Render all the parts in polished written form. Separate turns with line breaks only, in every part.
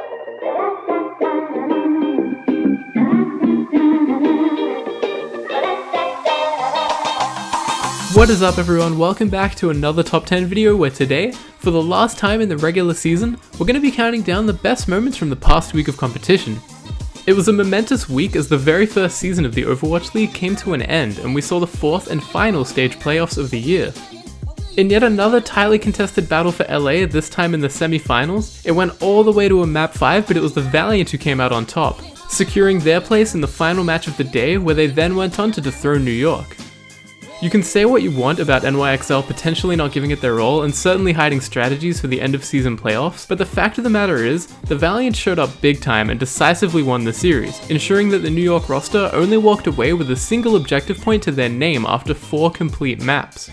What is up everyone, welcome back to another top 10 video where today, for the last time in the regular season, we're going to be counting down the best moments from the past week of competition. It was a momentous week as the very first season of the Overwatch League came to an end and we saw the fourth and final stage playoffs of the year. In yet another tightly contested battle for LA, this time in the semi-finals, it went all the way to a map 5 but it was the Valiant who came out on top, securing their place in the final match of the day where they then went on to dethrone New York. You can say what you want about NYXL potentially not giving it their all and certainly hiding strategies for the end of season playoffs, but the fact of the matter is, the Valiant showed up big time and decisively won the series, ensuring that the New York roster only walked away with a single objective point to their name after 4 complete maps.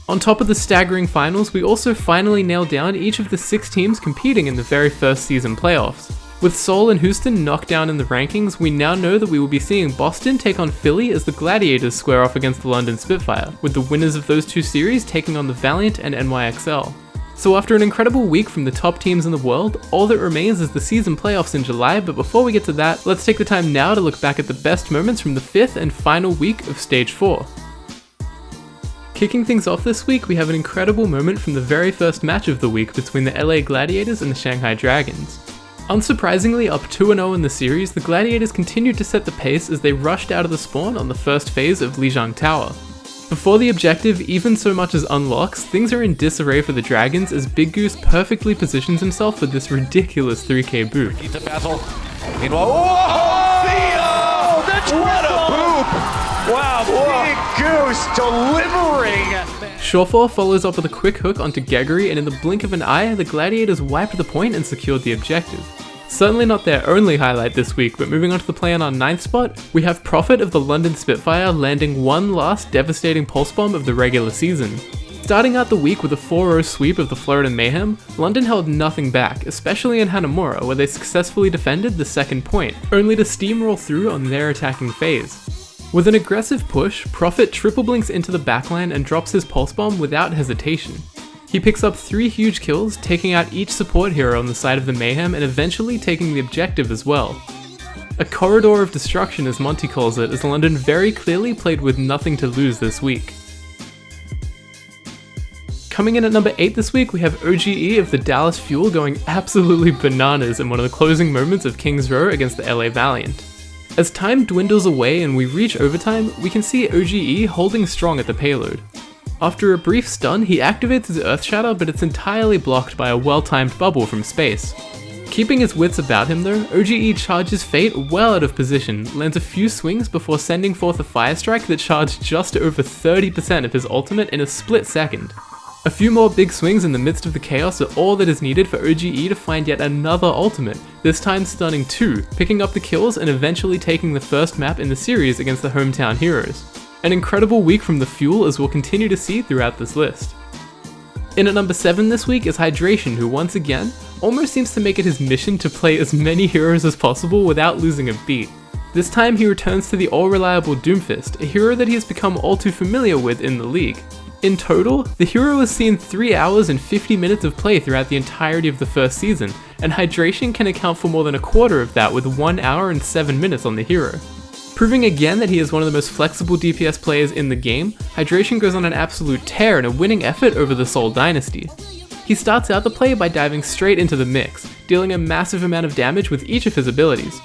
On top of the staggering finals, we also finally nailed down each of the 6 teams competing in the very first season playoffs. With Seoul and Houston knocked down in the rankings, we now know that we will be seeing Boston take on Philly as the Gladiators square off against the London Spitfire, with the winners of those two series taking on the Valiant and NYXL. So after an incredible week from the top teams in the world, all that remains is the season playoffs in July, but before we get to that, let's take the time now to look back at the best moments from the 5th and final week of Stage 4. Kicking things off this week, we have an incredible moment from the very first match of the week between the LA Gladiators and the Shanghai Dragons. Unsurprisingly, up 2-0 in the series, the Gladiators continued to set the pace as they rushed out of the spawn on the first phase of Lijiang Tower. Before the objective even so much as unlocks, things are in disarray for the Dragons as Big Goose perfectly positions himself for this ridiculous 3k boop.
Keep the battle. Meanwhile, what a boop! Wow, Big Goose delivering!
Shawfall follows up with a quick hook onto Gregory, and in the blink of an eye, the Gladiators wiped the point and secured the objective. Certainly not their only highlight this week, but moving on to the play on our 9th spot, we have Prophet of the London Spitfire landing one last devastating pulse bomb of the regular season. Starting out the week with a 4-0 sweep of the Florida Mayhem, London held nothing back, especially in Hanamura where they successfully defended the second point, only to steamroll through on their attacking phase. With an aggressive push, Prophet triple blinks into the backline and drops his pulse bomb without hesitation. He picks up 3 huge kills, taking out each support hero on the side of the Mayhem and eventually taking the objective as well. A corridor of destruction as Monty calls it, as London very clearly played with nothing to lose this week. Coming in at number 8 this week, we have OGE of the Dallas Fuel going absolutely bananas in one of the closing moments of Kings Row against the LA Valiant. As time dwindles away and we reach overtime, we can see OGE holding strong at the payload. After a brief stun, he activates his Earth Shatter, but it's entirely blocked by a well-timed bubble from space. Keeping his wits about him though, OGE charges Fate well out of position, lands a few swings before sending forth a Fire Strike that charged just over 30% of his ultimate in a split second. A few more big swings in the midst of the chaos are all that is needed for OGE to find yet another ultimate, this time stunning 2, picking up the kills and eventually taking the first map in the series against the hometown heroes. An incredible week from the Fuel as we'll continue to see throughout this list. In at number 7 this week is Hydration, who once again, almost seems to make it his mission to play as many heroes as possible without losing a beat. This time he returns to the all-reliable Doomfist, a hero that he has become all too familiar with in the league. In total, the hero has seen 3 hours and 50 minutes of play throughout the entirety of the first season, and Hydration can account for more than a quarter of that with 1 hour and 7 minutes on the hero. Proving again that he is one of the most flexible DPS players in the game, Hydration goes on an absolute tear in a winning effort over the Seoul Dynasty. He starts out the play by diving straight into the mix, dealing a massive amount of damage with each of his abilities.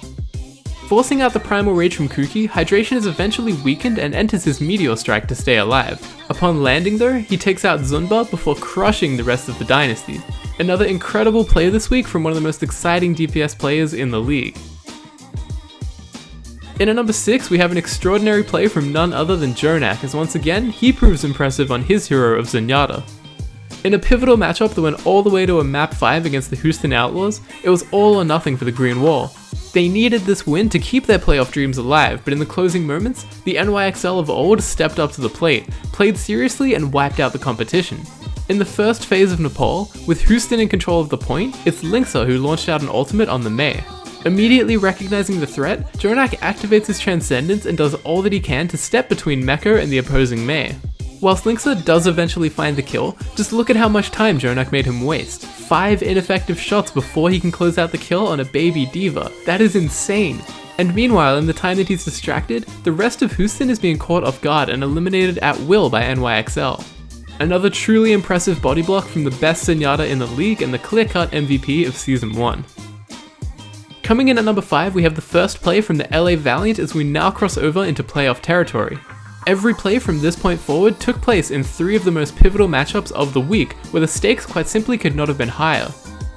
Forcing out the Primal Rage from Kuki, Hydration is eventually weakened and enters his Meteor Strike to stay alive. Upon landing though, he takes out Zunba before crushing the rest of the Dynasty. Another incredible play this week from one of the most exciting DPS players in the league. In at number 6, we have an extraordinary play from none other than Jonak, as once again, he proves impressive on his hero of Zenyatta. In a pivotal matchup that went all the way to a map 5 against the Houston Outlaws, it was all or nothing for the Green Wall. They needed this win to keep their playoff dreams alive, but in the closing moments, the NYXL of old stepped up to the plate, played seriously and wiped out the competition. In the first phase of Nepal, with Houston in control of the point, it's Linksa who launched out an ultimate on the Mei. Immediately recognizing the threat, Jonak activates his Transcendence and does all that he can to step between Meko and the opposing Mei. Whilst Linksa does eventually find the kill, just look at how much time Jonak made him waste. 5 ineffective shots before he can close out the kill on a baby diva. That is insane. And meanwhile, in the time that he's distracted, the rest of Houston is being caught off guard and eliminated at will by NYXL. Another truly impressive body block from the best Zenyatta in the league and the clear-cut MVP of Season 1. Coming in at number 5, we have the first play from the LA Valiant as we now cross over into playoff territory. Every play from this point forward took place in 3 of the most pivotal matchups of the week, where the stakes quite simply could not have been higher.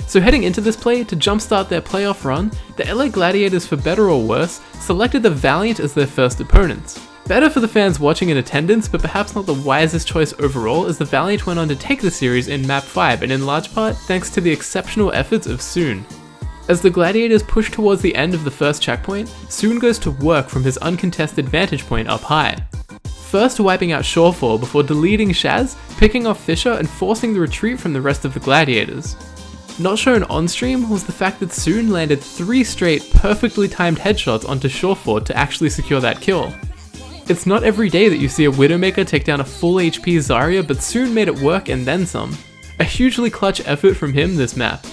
So heading into this play, to jumpstart their playoff run, the LA Gladiators, for better or worse, selected the Valiant as their first opponents. Better for the fans watching in attendance, but perhaps not the wisest choice overall, as the Valiant went on to take the series in Map 5, and in large part thanks to the exceptional efforts of Soon. As the Gladiators push towards the end of the first checkpoint, Soon goes to work from his uncontested vantage point up high. First wiping out Shawfall before deleting Shaz, picking off Fisher and forcing the retreat from the rest of the Gladiators. Not shown on stream was the fact that Soon landed 3 straight perfectly timed headshots onto Shawfall to actually secure that kill. It's not every day that you see a Widowmaker take down a full HP Zarya, but Soon made it work and then some. A hugely clutch effort from him this map.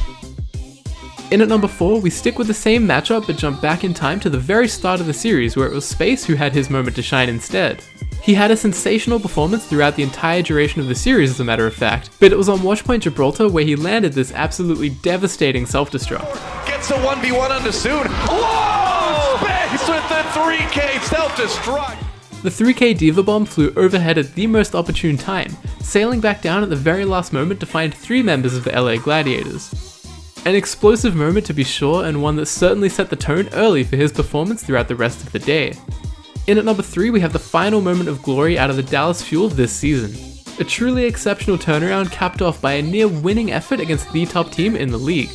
In at number 4, we stick with the same matchup but jump back in time to the very start of the series where it was Space who had his moment to shine instead. He had a sensational performance throughout the entire duration of the series, as a matter of fact, but it was on Watchpoint Gibraltar where he landed this absolutely devastating self-destruct.
Gets a 1v1 onto Soon. Whoa! Space with the 3K self-destruct!
The 3K Diva Bomb flew overhead at the most opportune time, sailing back down at the very last moment to find 3 members of the LA Gladiators. An explosive moment to be sure, and one that certainly set the tone early for his performance throughout the rest of the day. In at number 3, we have the final moment of glory out of the Dallas Fuel this season. A truly exceptional turnaround capped off by a near winning effort against the top team in the league.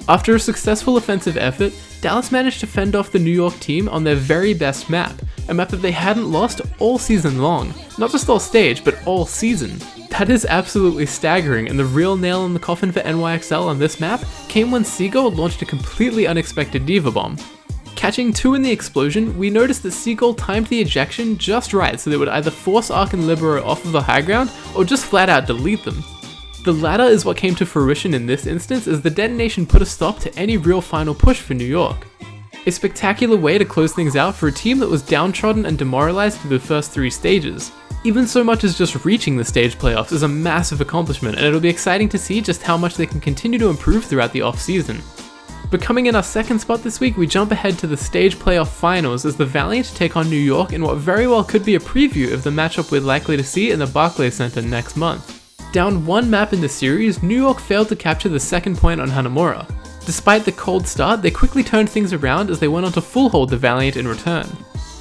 After a successful offensive effort, Dallas managed to fend off the New York team on their very best map, a map that they hadn't lost all season long, not just all stage, but all season. That is absolutely staggering, and the real nail in the coffin for NYXL on this map came when Seagull launched a completely unexpected Diva Bomb. Catching 2 in the explosion, we noticed that Seagull timed the ejection just right so they would either force Ark and Libero off of the high ground, or just flat out delete them. The latter is what came to fruition in this instance, as the detonation put a stop to any real final push for New York. A spectacular way to close things out for a team that was downtrodden and demoralized through the first 3 stages. Even so much as just reaching the stage playoffs is a massive accomplishment, and it'll be exciting to see just how much they can continue to improve throughout the off-season. But coming in our second spot this week, we jump ahead to the stage playoff finals as the Valiant take on New York in what very well could be a preview of the matchup we're likely to see in the Barclays Center next month. Down 1 map in the series, New York failed to capture the second point on Hanamura. Despite the cold start, they quickly turned things around as they went on to full hold the Valiant in return.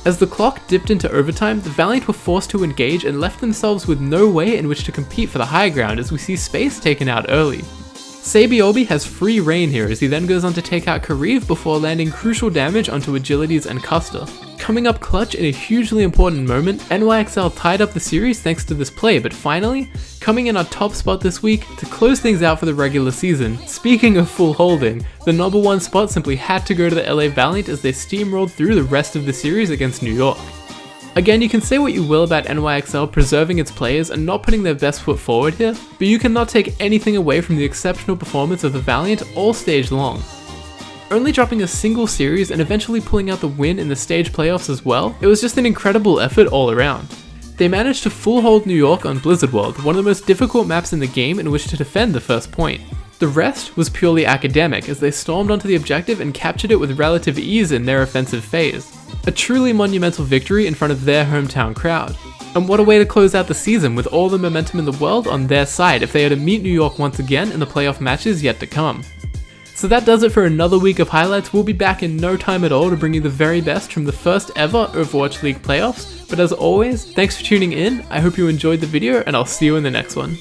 As the clock dipped into overtime, the Valiant were forced to engage and left themselves with no way in which to compete for the high ground as we see Space taken out early. Sabiobi has free reign here as he then goes on to take out Kariv before landing crucial damage onto Agilities and Custer. Coming up clutch in a hugely important moment, NYXL tied up the series thanks to this play, but finally, coming in our top spot this week to close things out for the regular season, speaking of full holding, the number 1 spot simply had to go to the LA Valiant as they steamrolled through the rest of the series against New York. Again, you can say what you will about NYXL preserving its players and not putting their best foot forward here, but you cannot take anything away from the exceptional performance of the Valiant all stage long. Only dropping a single series and eventually pulling out the win in the stage playoffs as well, it was just an incredible effort all around. They managed to full hold New York on Blizzard World, one of the most difficult maps in the game in which to defend the first point. The rest was purely academic as they stormed onto the objective and captured it with relative ease in their offensive phase. A truly monumental victory in front of their hometown crowd. And what a way to close out the season with all the momentum in the world on their side if they are to meet New York once again in the playoff matches yet to come. So that does it for another week of highlights. We'll be back in no time at all to bring you the very best from the first ever Overwatch League playoffs. But as always, thanks for tuning in, I hope you enjoyed the video and I'll see you in the next one.